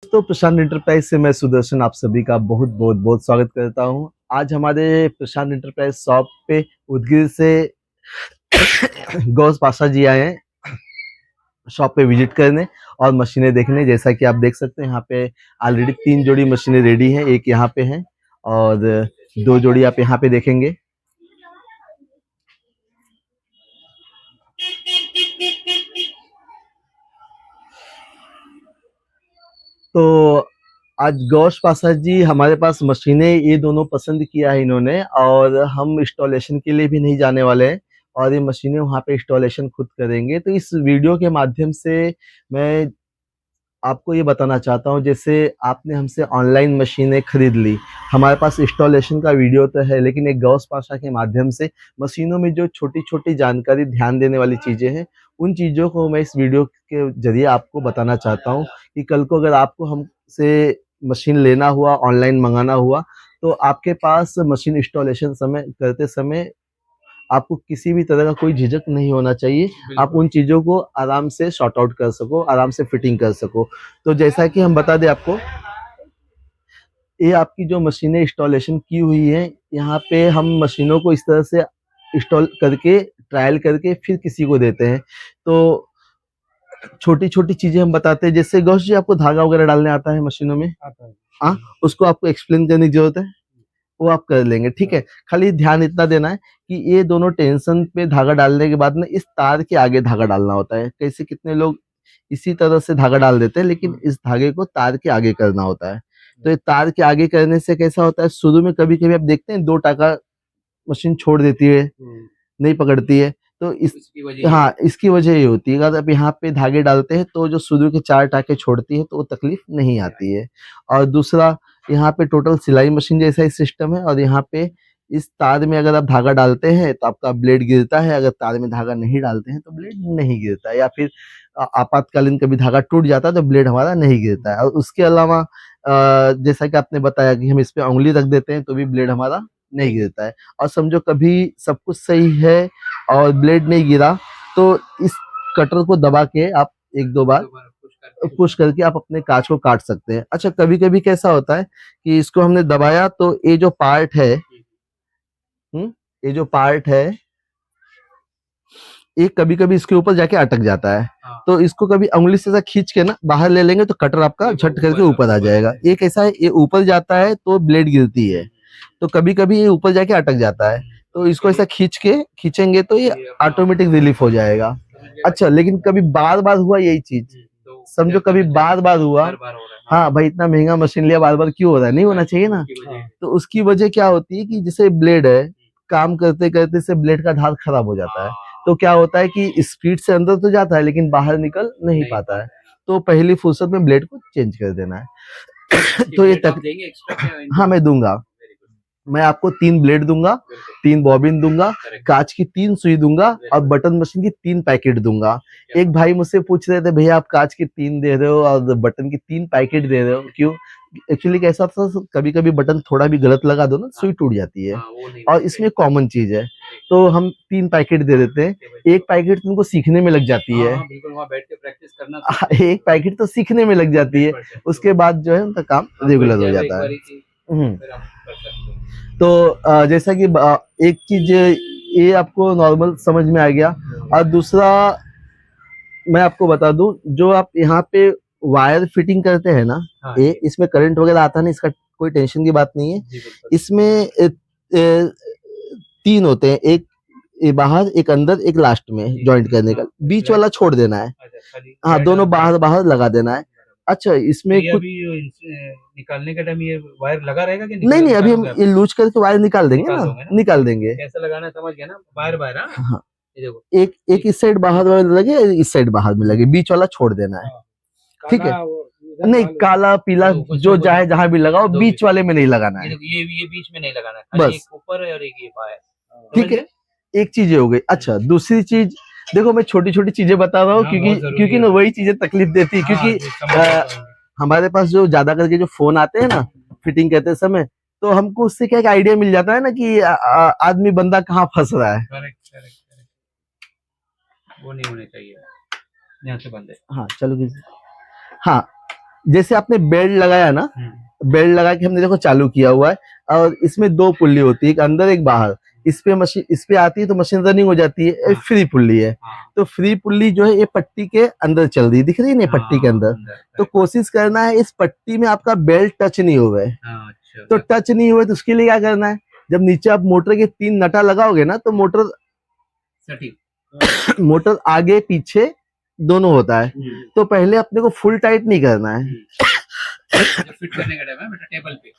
दोस्तों, प्रशांत एंटरप्राइज से मैं सुदर्शन आप सभी का बहुत बहुत बहुत स्वागत करता हूं। आज हमारे प्रशांत एंटरप्राइज शॉप पे उदगीर से गौस पाशा जी आए हैं शॉप पे विजिट करने और मशीनें देखने। जैसा कि आप देख सकते हैं यहाँ पे ऑलरेडी 3 जोड़ी मशीनें रेडी हैं, एक यहाँ पे है और 2 जोड़ी आप यहाँ पे देखेंगे। तो आज गौश पाशा जी हमारे पास मशीनें ये दोनों पसंद किया है इन्होंने, और हम इंस्टॉलेशन के लिए भी नहीं जाने वाले हैं और ये मशीनें वहाँ पे इंस्टॉलेशन खुद करेंगे। तो इस वीडियो के माध्यम से मैं आपको ये बताना चाहता हूँ, जैसे आपने हमसे ऑनलाइन मशीनें खरीद ली, हमारे पास इंस्टॉलेशन का वीडियो तो है, लेकिन एक गौस पाशा के माध्यम से मशीनों में जो छोटी छोटी जानकारी ध्यान देने वाली चीज़ें हैं, उन चीज़ों को मैं इस वीडियो के जरिए आपको बताना चाहता हूँ कि कल को अगर आपको हमसे मशीन लेना हुआ, ऑनलाइन मंगाना हुआ, तो आपके पास मशीन इंस्टॉलेशन करते समय आपको किसी भी तरह का कोई झिझक नहीं होना चाहिए। आप उन चीज़ों को आराम से सॉर्ट आउट कर सको, आराम से फिटिंग कर सको। तो जैसा कि हम बता दें आपको, ये आपकी जो मशीनें इंस्टॉलेशन की हुई हैं, यहाँ पे हम मशीनों को इस तरह से इंस्टॉल करके, ट्रायल करके फिर किसी को देते हैं। तो छोटी-छोटी चीज़ें हम बताते हैं, जैसे गौश जी आपको धागा वगैरह डालने आता है मशीनों में? आता है। हाँ, उसको आपको एक्सप्लेन करने की ज़रूरत है? वो आप कर लेंगे, ठीक है। खाली ध्यान इतना देना है कि ये दोनों टेंशन पे धागा डालने के बाद में इस तार के आगे धागा डालना होता है। कैसे कितने लोग इसी तरह से धागा डाल देते हैं, लेकिन इस धागे को तार के आगे करना होता है। तो ये तार के आगे करने से कैसा होता है, शुरू में कभी-कभी आप देखते हैं 2 टाका मशीन छोड़ देती है, नहीं पकड़ती है। तो इसकी वजह ये होती है। अगर आप यहाँ पे धागे डालते हैं तो जो शुरू के 4 टाके छोड़ती है, तो वो तकलीफ नहीं आती है। और दूसरा, यहाँ पे टोटल सिलाई मशीन जैसा ही सिस्टम है, और यहाँ पे इस तार में अगर आप धागा डालते हैं तो आपका ब्लेड गिरता है, अगर तार में धागा नहीं डालते हैं तो ब्लेड नहीं गिरता है, या फिर आपातकालीन कभी धागा टूट जाता है तो ब्लेड हमारा नहीं गिरता है। और उसके अलावा जैसा कि आपने बताया कि हम इस पे उँगली रख देते हैं तो भी ब्लेड हमारा नहीं गिरता है। और समझो कभी सब कुछ सही है और ब्लेड नहीं गिरा, तो इस कटर को दबा के आप 1-2 बार पुश करके आप अपने कांच को काट सकते हैं। अच्छा, कभी-कभी कैसा होता है कि इसको हमने दबाया तो ये जो पार्ट है, ये जो पार्ट है, ये कभी-कभी इसके ऊपर जाके अटक जाता है। तो इसको कभी उंगली से ऐसा खींच के ना बाहर ले लेंगे तो कटर आपका झट करके ऊपर आ जाएगा। ये कैसा है, ये ऊपर जाता है तो ब्लेड गिरती है, तो कभी-कभी ये ऊपर जाके अटक जाता है। तो इसको ऐसा खींचेंगे तो ये ऑटोमेटिक रिलीफ हो जाएगा। अच्छा, लेकिन कभी बार-बार हुआ यही चीज़, समझो कभी बार-बार हुआ, हाँ भाई इतना महंगा मशीन लिया, बार-बार क्यों हो रहा है? नहीं होना चाहिए ना। तो उसकी वजह क्या होती है कि जैसे ब्लेड है, काम करते-करते से ब्लेड का धार खराब हो जाता है। तो क्या होता है कि स्पीड से अंदर तो जाता है लेकिन बाहर निकल नहीं पाता है। तो पहली फुर्सत में ब्लेड को चेंज कर देना है। तो ये तक हाँ, मैं दूँगा। मैं आपको 3 ब्लेड दूँगा, 3 बॉबिन दूँगा, काँच की 3 सुई दूँगा और बटन मशीन की 3 पैकेट दूँगा। एक भाई मुझसे पूछ रहे थे, भैया आप काँच की 3 दे रहे हो और बटन की 3 पैकेट दे रहे हो, क्यों? एक्चुअली कैसा था, कभी-कभी बटन थोड़ा भी गलत लगा दो ना, सुई टूट जाती है और इसमें कॉमन चीज़ है। तो हम 3 पैकेट दे देते हैं। 1 पैकेट तुमको सीखने में लग जाती है। बिल्कुल, वहाँ बैठ के प्रैक्टिस करना। 1 पैकेट तो सीखने में लग जाती है, उसके बाद जो है उनका काम रेगुलर हो जाता है। हुँ। तो जैसा कि एक चीज़ ये आपको नॉर्मल समझ में आ गया, और दूसरा मैं आपको बता दूं, जो आप यहाँ पे वायर फिटिंग करते हैं ना, ये इसमें करंट वगैरह आता नहीं, इसका कोई टेंशन की बात नहीं है। इसमें 3 होते हैं, एक ये बाहर, एक अंदर, एक लास्ट में जॉइंट करने का, बीच वाला छोड़ देना है। हाँ, दोनों बाहर लगा देना है। अच्छा, इसमें कुछ निकालने का टाइम ये वायर लगा रहेगा कि नहीं, अभी हम ये लूज करके वायर निकाल देंगे ना, निकाल देंगे। कैसे लगाना है समझ गया ना, वायर। हाँ, एक इस साइड बाहर वाला लगे, इस साइड बाहर में लगे, बीच वाला छोड़ देना है, ठीक है? नहीं, काला पीला जो चाहे जहां भी लगाओ, बीच वाले में नहीं लगाना है। ये बीच में नहीं लगाना है, बस एक ऊपर है और एक ये बाहर, ठीक है। एक चीज हो गई। अच्छा, दूसरी चीज देखो, मैं छोटी छोटी चीजें बता रहा हूँ क्योंकि ना वही चीजें तकलीफ देती है, क्योंकि हमारे पास जो ज्यादा करके जो फोन आते हैं ना फिटिंग करते समय, तो हमको उससे क्या एक आइडिया मिल जाता है ना कि आदमी बंदा कहाँ फंस रहा है। करेक्ट। वो नहीं होने चाहिए, यहाँ से बंद है। हाँ चलो, हाँ जैसे आपने बेल्ट लगाया ना, बेल्ट लगा के हमने देखो चालू किया हुआ है, और इसमें दो पुल्ली होती है, एक अंदर एक बाहर। इस पे मशीन, इस पे आती है तो मशीन रनिंग हो जाती है। एक फ्री पुल्ली है, तो फ्री पुल्ली जो है ये पट्टी के अंदर चल रही है, दिख रही है ना पट्टी के अंदर। तो कोशिश करना है इस पट्टी में आपका बेल्ट टच नहीं हुए। तो टच नहीं हुए तो उसके लिए क्या करना है, जब नीचे आप मोटर के 3 नटा लगाओगे ना, तो मोटर आगे पीछे दोनों होता है। तो पहले अपने को फुल टाइट नहीं करना है। फिट करने का टाइम है बेटा टेबल पे,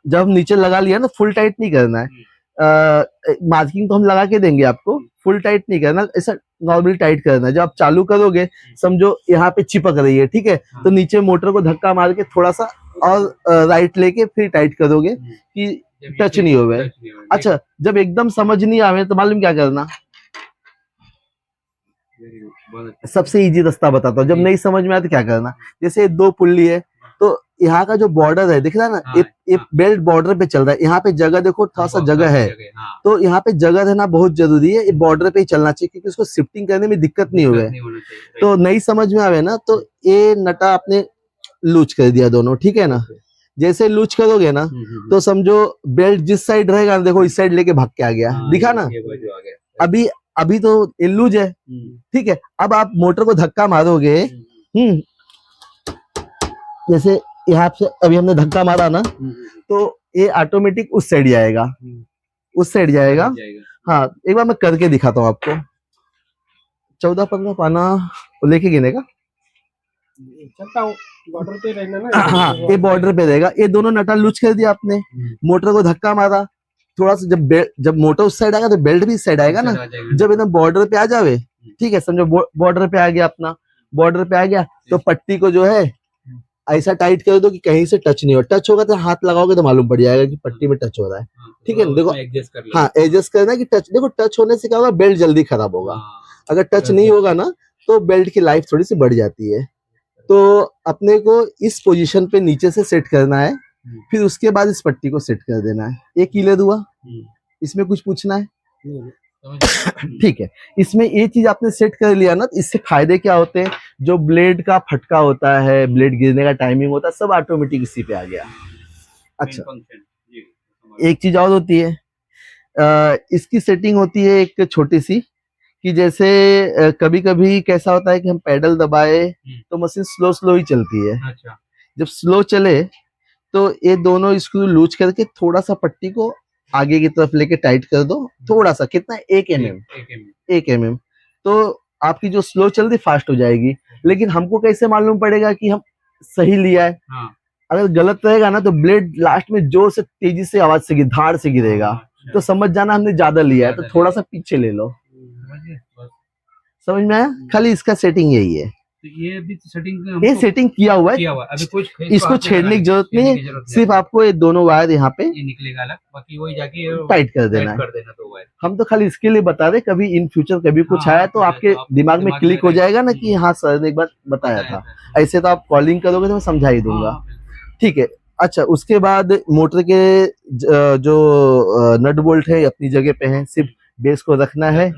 जब नीचे लगा लिया ना, फुल टाइट नहीं करना है। मार्किंग तो हम लगा के देंगे आपको, फुल टाइट नहीं करना, ऐसा नॉर्मली टाइट करना है। जब आप चालू करोगे, समझो यहाँ पे चिपक रही है, ठीक है, तो नीचे मोटर को धक्का मार के थोड़ा सा और राइट लेके फिर टाइट करोगे कि टच नहीं होवे। अच्छा, जब एकदम समझ नहीं आवे तो मालूम क्या करना, सबसे इजी रास्ता बताता हूँ। जब नहीं समझ में आया तो क्या करना, जैसे 2 पुल्ली है, तो यहाँ का जो बॉर्डर है दिख रहा है ना, ये बेल्ट बॉर्डर पे चल रहा है। यहाँ पे जगह देखो, थोड़ा सा जगह है, तो यहाँ पे जगह रहना बहुत जरूरी है। ये बॉर्डर पे ही चलना चाहिए, क्योंकि उसको शिफ्टिंग करने में दिक्कत नहीं हुए। तो नहीं समझ में आवे ना, तो ये नटा आपने लूज कर दिया दोनों, ठीक है ना। जैसे लूज करोगे ना, तो समझो बेल्ट जिस साइड रहेगा, देखो इस साइड लेके भाग के आ गया, दिखा ना। अभी तो ये लूज है, ठीक है। अब आप मोटर को धक्का मारोगे, जैसे यहाँ से अभी हमने धक्का मारा ना, तो ये ऑटोमेटिक उस साइड जाएगा, उस साइड जाएगा। हाँ, एक बार मैं करके दिखाता हूँ आपको। 14-15 पाना लेके गिनेगा, चलता हूँ, बॉर्डर पे रहना ना। हाँ, ये बॉर्डर पे रहेगा। ये दोनों नटा लूज कर दिया आपने, मोटर को धक्का मारा, थोड़ा सा जब मोटर उस साइड आएगा तो बेल्ट भी इस साइड आएगा ना। जब एकदम बॉर्डर पे आ जावे, ठीक है, समझो बॉर्डर पे आ गया अपना, बॉर्डर पे आ गया, तो पट्टी को जो है ऐसा टाइट कर दो कि कहीं से टच नहीं हो। टच होगा तो हाथ लगाओगे तो मालूम पड़ जाएगा कि पट्टी में टच हो रहा है, ठीक है। देखो, हाँ, एडजस्ट करना है कि टच, देखो टच होने से क्या होगा, बेल्ट जल्दी खराब होगा। अगर टच नहीं होगा ना, तो बेल्ट की लाइफ थोड़ी सी बढ़ जाती है। तो अपने को इस पोजीशन पे नीचे से सेट करना है, फिर उसके बाद इस पट्टी को सेट कर देना है। एक क्लियर हुआ? इसमें कुछ पूछना है? ठीक है। इसमें ये चीज आपने सेट कर लिया ना, तो इससे फायदे क्या होते हैं, जो ब्लेड का फटका होता है, ब्लेड गिरने का टाइमिंग होता है, सब ऑटोमेटिक इसी पे आ गया। अच्छा, एक चीज और होती है, इसकी सेटिंग होती है एक छोटी सी, कि जैसे कभी कभी कैसा होता है कि हम पैडल दबाए तो मशीन स्लो स्लो ही चलती है। जब स्लो चले तो ये दोनों स्क्रू लूज करके थोड़ा सा पट्टी को आगे की तरफ लेके टाइट कर दो, थोड़ा सा, कितना, 1 mm, तो आपकी जो स्लो चल रही फास्ट हो जाएगी। लेकिन हमको कैसे मालूम पड़ेगा कि हम सही लिया है? अगर गलत रहेगा ना, तो ब्लेड लास्ट में जोर से, तेजी से, आवाज से, धाड़ से गिरेगा, तो समझ जाना हमने ज्यादा लिया है, तो थोड़ा सा पीछे ले लो। समझ में आया? खाली इसका सेटिंग यही है। तो ये अभी ये सेटिंग किया हुआ है, अभी कुछ इसको छेड़ने की जरूरत नहीं है। सिर्फ आपको ये दोनों वायर यहाँ पे ये निकलेगा अलग, बाकी वही जाके टाइट कर देना है। दो वायर। हम तो खाली इसके लिए बता रहे, कभी इन फ्यूचर कभी कुछ आया तो आपके दिमाग में क्लिक हो जाएगा ना कि हाँ सर ने एक बार बताया था। ऐसे तो आप कॉलिंग करोगे तो मैं समझा ही दूंगा, ठीक है। अच्छा, उसके बाद मोटर के जो नट बोल्ट है अपनी जगह पे है, सिर्फ बेस को रखना है।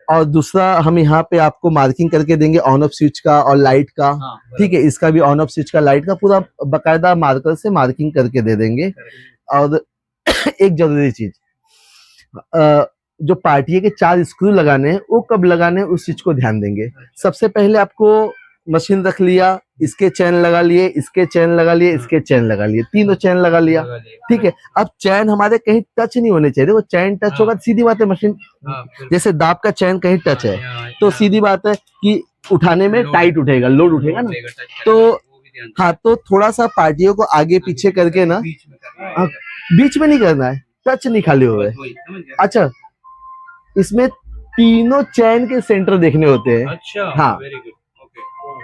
और दूसरा, हम यहाँ पे आपको मार्किंग करके देंगे ऑन ऑफ स्विच का और लाइट का, ठीक है। इसका भी ऑन ऑफ स्विच का, लाइट का पूरा बकायदा मार्कर से मार्किंग करके दे देंगे। और एक जरूरी चीज, जो पार्टिए के 4 स्क्रू लगाने हैं, वो कब लगाने हैं उस चीज को ध्यान देंगे। सबसे पहले आपको मशीन रख लिया, इसके चैन लगा लिए, इसके चैन लगा लिए, इसके चैन लगा लिए, तीनों चैन लगा लिया, ठीक है। अब चैन हमारे कहीं टच नहीं होने चाहिए। देखो चैन टच होगा सीधी बात है, मशीन जैसे दाब का चैन कहीं टच है तो सीधी बात है कि उठाने में टाइट उठेगा, लोड उठेगा ना। तो हाँ, तो थोड़ा सा पार्टियों को आगे पीछे करके ना, बीच में नहीं करना है, टच नहीं खाली हुए। अच्छा, इसमें तीनों चैन के सेंटर देखने होते हैं। अच्छा, हाँ,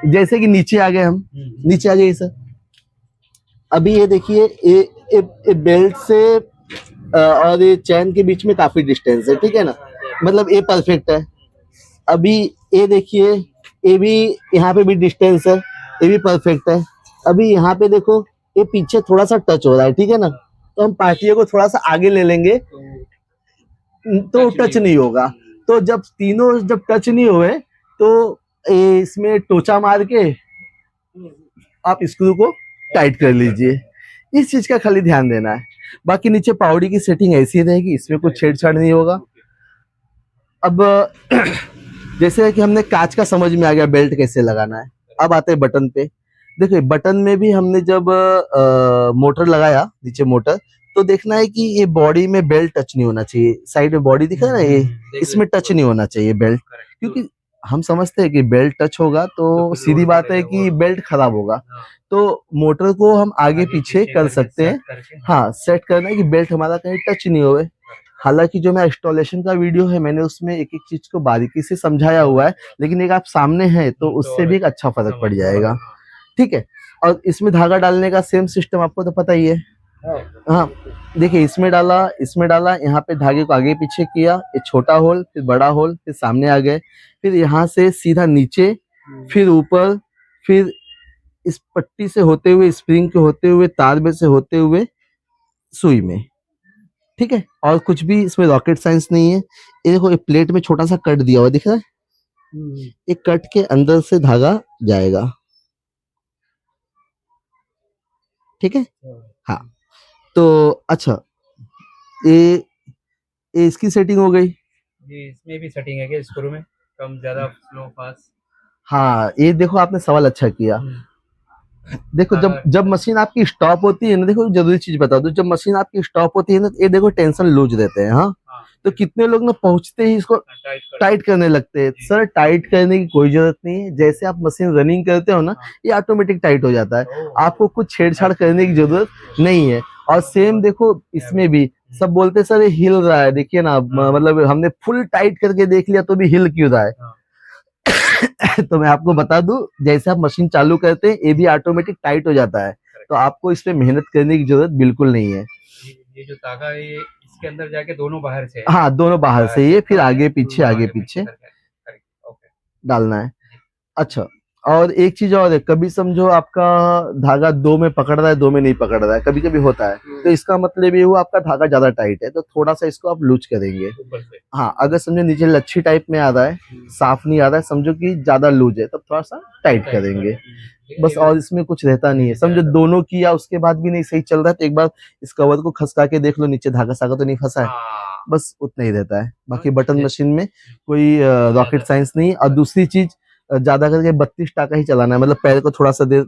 जैसे कि नीचे आ गए हम, नीचे आ जाइए सर। अभी ये देखिए, ये बेल्ट से और ये चैन के बीच में काफी डिस्टेंस है, ठीक है ना, मतलब ये परफेक्ट है। अभी ये देखिए, ये भी यहाँ पे भी डिस्टेंस है, ये भी परफेक्ट है। अभी यहाँ पे देखो, ये पीछे थोड़ा सा टच हो रहा है, ठीक है ना, तो हम पार्टियों को थोड़ा सा आगे ले लेंगे तो टच नहीं होगा। तो जब तीनों जब टच नहीं हुए तो इसमें टोचा मार के आप स्क्रू को टाइट कर लीजिए। इस चीज का खाली ध्यान देना है। बाकी नीचे पावड़ी की सेटिंग ऐसी रहेगी, इसमें कुछ छेड़छाड़ नहीं होगा। अब जैसे कि हमने कांच का समझ में आ गया बेल्ट कैसे लगाना है, अब आते हैं बटन पे। देखिए बटन में भी हमने जब मोटर लगाया, नीचे मोटर, तो देखना है कि ये बॉडी में बेल्ट टच नहीं होना चाहिए। साइड में बॉडी दिख रहा है ना, ये इसमें टच नहीं होना चाहिए बेल्ट, क्योंकि हम समझते हैं कि बेल्ट टच होगा तो सीधी बात है कि बेल्ट खराब होगा। तो मोटर को हम आगे पीछे कर सकते हैं, हाँ सेट करना है कि बेल्ट हमारा कहीं टच नहीं होवे। हालांकि जो मैं इंस्टॉलेशन का वीडियो है मैंने उसमें एक एक चीज को बारीकी से समझाया हुआ है, लेकिन एक आप सामने हैं तो उससे भी एक अच्छा फर्क पड़ जाएगा। ठीक है। और इसमें धागा डालने का सेम सिस्टम आपको तो पता ही है। हाँ देखिए इसमें डाला, यहाँ पे धागे को आगे पीछे किया, ये छोटा होल फिर बड़ा होल फिर सामने आ गए, फिर यहाँ से सीधा नीचे, फिर ऊपर, फिर इस पट्टी से होते हुए, स्प्रिंग के होते हुए, तार में से होते हुए सुई में। ठीक है। और कुछ भी इसमें रॉकेट साइंस नहीं है। ये देखो ये प्लेट में छोटा सा कट दिया हुआ दिख रहा है, एक कट के अंदर से धागा जाएगा। ठीक है। हाँ तो अच्छा ये इसकी सेटिंग हो गई। जी इसमें भी सेटिंग है क्या स्क्रू में, कम ज्यादा स्लो फास्ट? हाँ ये देखो आपने सवाल अच्छा किया। देखो जब मशीन आपकी स्टॉप होती है ना, देखो जरूरी चीज बता दो, जब मशीन आपकी स्टॉप होती है ना, ये देखो टेंशन लूज रहते हैं। हाँ तो कितने लोग ना पहुंचते ही इसको टाइट करने लगते हैं। सर टाइट करने की कोई जरूरत नहीं है, जैसे आप मशीन रनिंग करते हो ना ये ऑटोमेटिक टाइट हो जाता है, आपको कुछ छेड़छाड़ करने की जरूरत नहीं है। और सेम देखो इसमें भी सब बोलते सर ये हिल रहा है, देखिए ना मतलब हमने फुल टाइट करके देख लिया तो भी हिल क्यों रहा है। तो मैं आपको बता दूं, जैसे आप मशीन चालू करते हैं ये भी ऑटोमेटिक टाइट हो जाता है, तो आपको इस पे मेहनत करने की जरूरत बिल्कुल नहीं है। ये जो तागा है ये इसके अंदर जाके दोनों बाहर से है? हाँ दोनों बाहर से, ये फिर आगे पीछे डालना है। अच्छा और एक चीज और है, कभी समझो आपका धागा दो में पकड़ रहा है, दो में नहीं पकड़ रहा है, कभी कभी होता है, तो इसका मतलब ये हुआ आपका धागा ज्यादा टाइट है, तो थोड़ा सा इसको आप लूज करेंगे। हाँ अगर समझो नीचे लच्छी टाइप में आ रहा है, साफ नहीं आ रहा है, समझो कि ज्यादा लूज है, तब थोड़ा सा टाइट करेंगे बस, और इसमें कुछ रहता नहीं है। समझो दोनों किया उसके बाद भी नहीं सही चल रहा है तो एक बार इस कवर को खसका के देख लो नीचे धागा सागा तो नहीं फंसा है, बस उतना ही रहता है। बाकी बटन मशीन में कोई रॉकेट साइंस नहीं। और दूसरी चीज ज्यादा करके 32 टाका ही चलाना है, मतलब पैर को थोड़ा सा देर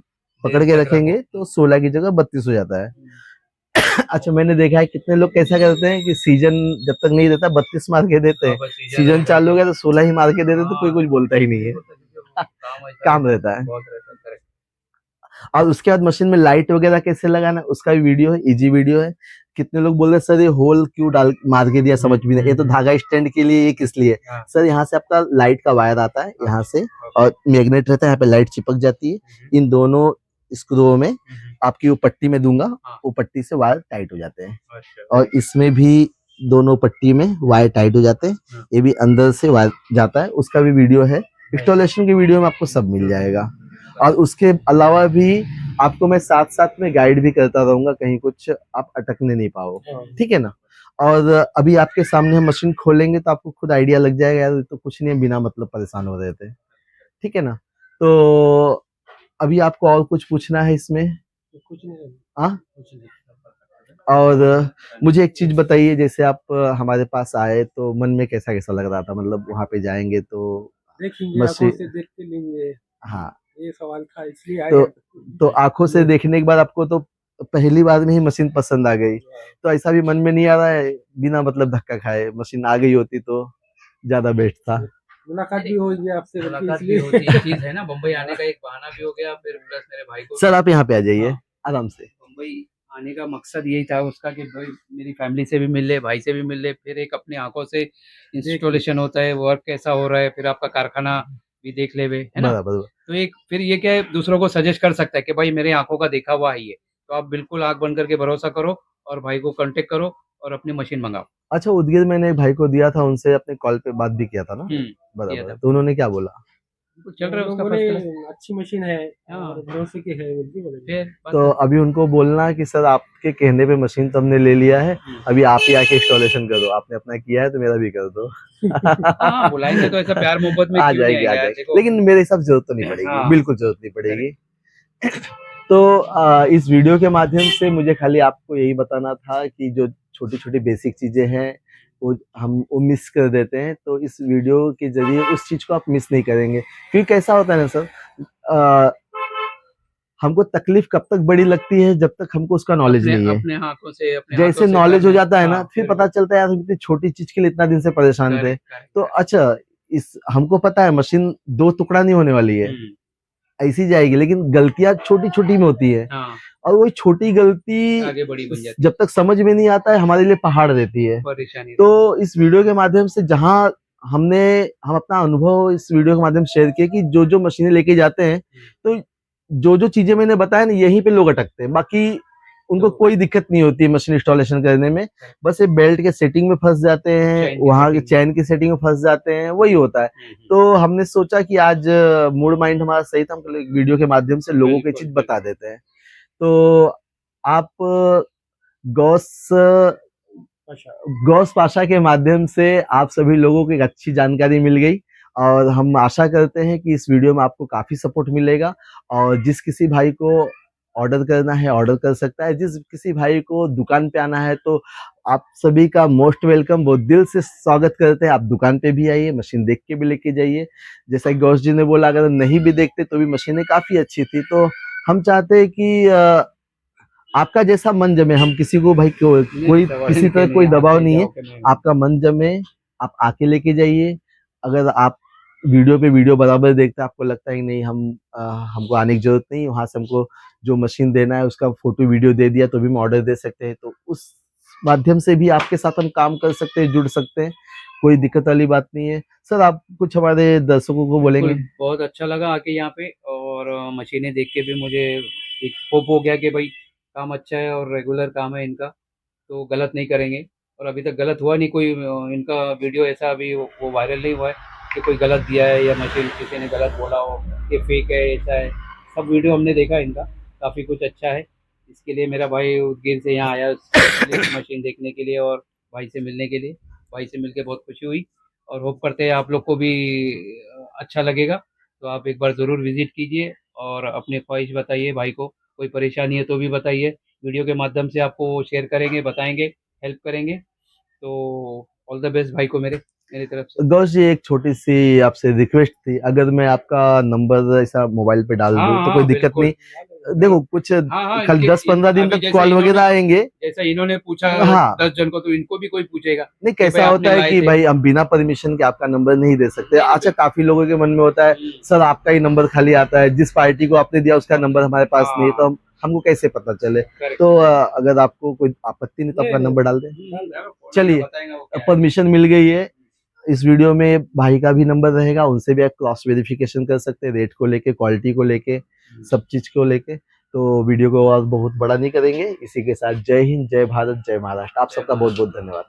पकड़ के रखेंगे तो 16 की जगह 32 हो जाता है। अच्छा मैंने देखा है कितने लोग कैसा करते हैं कि सीजन जब तक नहीं रहता 32 मार के देते हैं, सीजन चालू हो गया तो 16 ही मार के देते तो कोई कुछ बोलता ही नहीं है। काम रहता है। और उसके बाद मशीन में लाइट वगैरह कैसे लगाना है उसका भी वीडियो है, इजी वीडियो है। कितने लोग बोल रहे सर ये होल क्यों डाल मार के दिया, समझ भी नहीं, ये तो धागा स्टैंड के लिए, ये किस लिए? सर यहाँ से आपका लाइट का वायर आता है यहाँ से, और मैग्नेट रहता है, यहाँ पे लाइट चिपक जाती है, इन दोनों स्क्रूओं में आपकी वो पट्टी में दूंगा, वो पट्टी से वायर टाइट हो जाते हैं। और इसमें भी दोनों पट्टी में वायर टाइट हो जाते हैं, ये भी अंदर से वायर जाता है, उसका भी वीडियो है। इंस्टॉलेशन की वीडियो में आपको सब मिल जाएगा। और उसके अलावा भी आपको मैं साथ साथ में गाइड भी करता रहूंगा, कहीं कुछ आप अटकने नहीं पाओ। ठीक है ना। और अभी आपके सामने हम मशीन खोलेंगे तो आपको खुद आइडिया लग जाएगा, यार तो कुछ नहीं, बिना मतलब परेशान हो रहे थे। ठीक है ना। तो अभी आपको और कुछ पूछना है इसमें? कुछ नहीं। हाँ और मुझे एक चीज बताइए, जैसे आप हमारे पास आए तो मन में कैसा कैसा लग रहा था, मतलब वहां पे जाएंगे तो देखेंगे, आंखों से देख के लेंगे। हाँ ये सवाल था इसलिए आए। तो आंखों से देखने के बाद आपको तो पहली बार में ही मशीन पसंद आ गई, तो ऐसा भी मन में नहीं आ रहा है बिना मतलब धक्का खाए मशीन आ गई होती तो ज्यादा बेस्ट था? मुलाकात भी हो गई आपसे, मुलाकात भी होती है, चीज है ना, बम्बई आने का एक बहाना भी हो गया, फिर प्लस मेरे भाई को। सर आप यहाँ पे आ जाइए आराम से। बम्बई आने का मकसद यही था उसका कि भाई मेरी फैमिली से भी मिल ले, भाई से भी मिल ले, फिर एक अपनी आंखों से इंस्टॉलेशन होता है, वर्क कैसा हो रहा है, फिर आपका कारखाना भी देख ले, है ना। बराबर। तो एक फिर ये क्या है, दूसरों को सजेस्ट कर सकता है कि भाई मेरे आंखों का देखा हुआ ही है, तो आप बिल्कुल आंख बंद करके भरोसा करो और भाई को कांटेक्ट करो और अपनी मशीन मंगाओ। अच्छा उदगिर मैंने एक भाई को दिया था, उनसे अपने कॉल पे बात भी किया था ना। बराबर। तो उन्होंने क्या बोला? चल रहा है उसका बोले फर्स्ट क्लास। अच्छी मशीन है और भरोसे की है, बोले। तो अभी उनको बोलना कि सर आपके कहने पे मशीन तो हमने ले लिया है, अभी आप ही आके इंस्टॉलेशन करो, आपने अपना किया है तो मेरा भी कर दो। हाँ बुलाएंगे तो ऐसा प्यार मोहब्बत में आ क्यों नहीं जाएगी, आएगा, लेकिन मेरे हिसाब से जरूरत तो नहीं पड़ेगी, हाँ। बिल्कुल जरूरत नहीं पड़ेगी। तो इस वीडियो के माध्यम से मुझे खाली आपको यही बताना था कि जो छोटी छोटी बेसिक चीजें हैं वो मिस कर देते हैं, तो इस वीडियो के जरिए उस चीज को आप मिस नहीं करेंगे। क्योंकि कैसा होता है ना सर, हमको तकलीफ कब तक बड़ी लगती है जब तक हमको उसका नॉलेज नहीं है। अपने आंखों से अपने जैसे हाथों से नॉलेज हो करना है। जाता है ना, हाँ, फिर पता चलता है यार हम इतनी छोटी चीज के लिए इतना दिन से परेशान थे। करेक्ट, करेक्ट, तो करेक्ट। अच्छा, इस हमको पता है मशीन दो टुकड़ा नहीं होने वाली है, ऐसी जाएगी, लेकिन गलतियां छोटी छोटी में होती है, हाँ, और वही छोटी गलती आगे बड़ी बन जाती जब तक समझ में नहीं आता है हमारे लिए पहाड़ देती है। है, परेशानी तो इस वीडियो के माध्यम से जहां हम अपना अनुभव इस वीडियो के माध्यम से शेयर किया कि जो जो मशीनें लेके जाते हैं, तो जो जो चीजें मैंने बताया ना, यहीं पे लोग अटकते हैं, बाकी उनको तो- कोई दिक्कत नहीं होती है मशीन इंस्टॉलेशन करने में। बस ये बेल्ट के सेटिंग में फंस जाते हैं, चैन की वहां के setting। चैन की सेटिंग में फंस जाते हैं, वही होता है। तो हमने सोचा कि आज मूड माइंड हमारा सही था, हम वीडियो के माध्यम से लोगों को ये बिल्कुल, चीज बता देते हैं। तो आप गौस अच्छा, गौस पाशा के माध्यम से आप सभी लोगों को एक अच्छी जानकारी मिल गई, और हम आशा करते हैं कि इस वीडियो में आपको काफी सपोर्ट मिलेगा, और जिस किसी भाई को ऑर्डर करना है ऑर्डर कर सकता है, जिस किसी भाई को दुकान पे आना है तो आप सभी का मोस्ट वेलकम, बहुत दिल से स्वागत करते हैं। आप दुकान पे भी आइए, मशीन देख के भी लेके जाइए। जैसा कि गौस जी ने बोला, अगर नहीं भी देखते तो भी मशीनें काफी अच्छी थी। तो हम चाहते हैं कि आपका जैसा मन जमे, हम किसी को भाई कोई किसी तरह कोई दबाव नहीं है, आपका मन जमे आप आके लेके जाइए। अगर आप वीडियो बराबर देखते हैं, आपको लगता है कि नहीं हमको आने की जरूरत नहीं, वहां से हमको जो मशीन देना है उसका फोटो वीडियो दे दिया तो भी हम ऑर्डर दे सकते हैं, तो उस माध्यम से भी आपके साथ हम काम कर सकते हैं, जुड़ सकते हैं, कोई दिक्कत वाली बात नहीं है। सर आप कुछ हमारे दर्शकों को बोलेंगे? बिल्कुल, बहुत अच्छा लगा आके यहाँ पे, और मशीनें देख के भी मुझे एक होप हो गया कि भाई काम अच्छा है और रेगुलर काम है इनका, तो गलत नहीं करेंगे। और अभी तक गलत हुआ नहीं कोई, इनका वीडियो ऐसा अभी वो वायरल नहीं हुआ है कि कोई गलत दिया है या मशीन किसी ने गलत बोला हो कि फेक है, ऐसा है। सब वीडियो हमने देखा इनका, काफ़ी कुछ अच्छा है। इसके लिए मेरा भाई उदगीर से यहाँ आया मशीन देखने के लिए और भाई से मिलने के लिए। भाई से मिलके बहुत खुशी हुई, और होप करते हैं आप लोग को भी अच्छा लगेगा। तो आप एक बार ज़रूर विज़िट कीजिए और अपनी ख्वाहिश बताइए भाई को, कोई परेशानी है तो भी बताइए। वीडियो के माध्यम से आपको शेयर करेंगे, बताएंगे, हेल्प करेंगे। तो ऑल द बेस्ट भाई को मेरी तरफ से। गौश जी, एक छोटी सी आपसे रिक्वेस्ट थी, अगर मैं आपका नंबर ऐसा मोबाइल पे डाल हाँ दूं तो कोई हाँ दिक्कत बिल्कुल। नहीं? देखो कुछ हाँ हाँ, कल इनके 10-15 दिन अभी तक जैसे कॉल वगैरह आएंगे। जैसा इन्होंने पूछा हाँ, 10 जन को, तो इनको भी कोई पूछेगा नहीं कि भाई कैसा होता आपने है लाए कि थे। भाई हम बिना परमिशन के आपका नंबर नहीं दे सकते। नहीं, अच्छा, काफी लोगों के मन में होता है सर आपका ही नंबर खाली आता है, जिस पार्टी को आपने दिया उसका नंबर हमारे पास नहीं है, तो हमको कैसे पता चले? करेक्ट। तो अगर आपको कोई आपत्ति नहीं तो आपका नंबर डाल दें। चलिए, बताएंगे वो क्या है। परमिशन मिल गई है। इस वीडियो में भाई का भी नंबर रहेगा, उनसे भी आप क्रॉस वेरिफिकेशन कर सकते हैं, रेट को लेके, क्वालिटी को लेके, सब चीज को लेके। तो वीडियो को और बहुत बड़ा नहीं करेंगे। इसी के साथ जय हिंद, जय भारत, जय महाराष्ट्र। आप सबका बहुत बहुत धन्यवाद।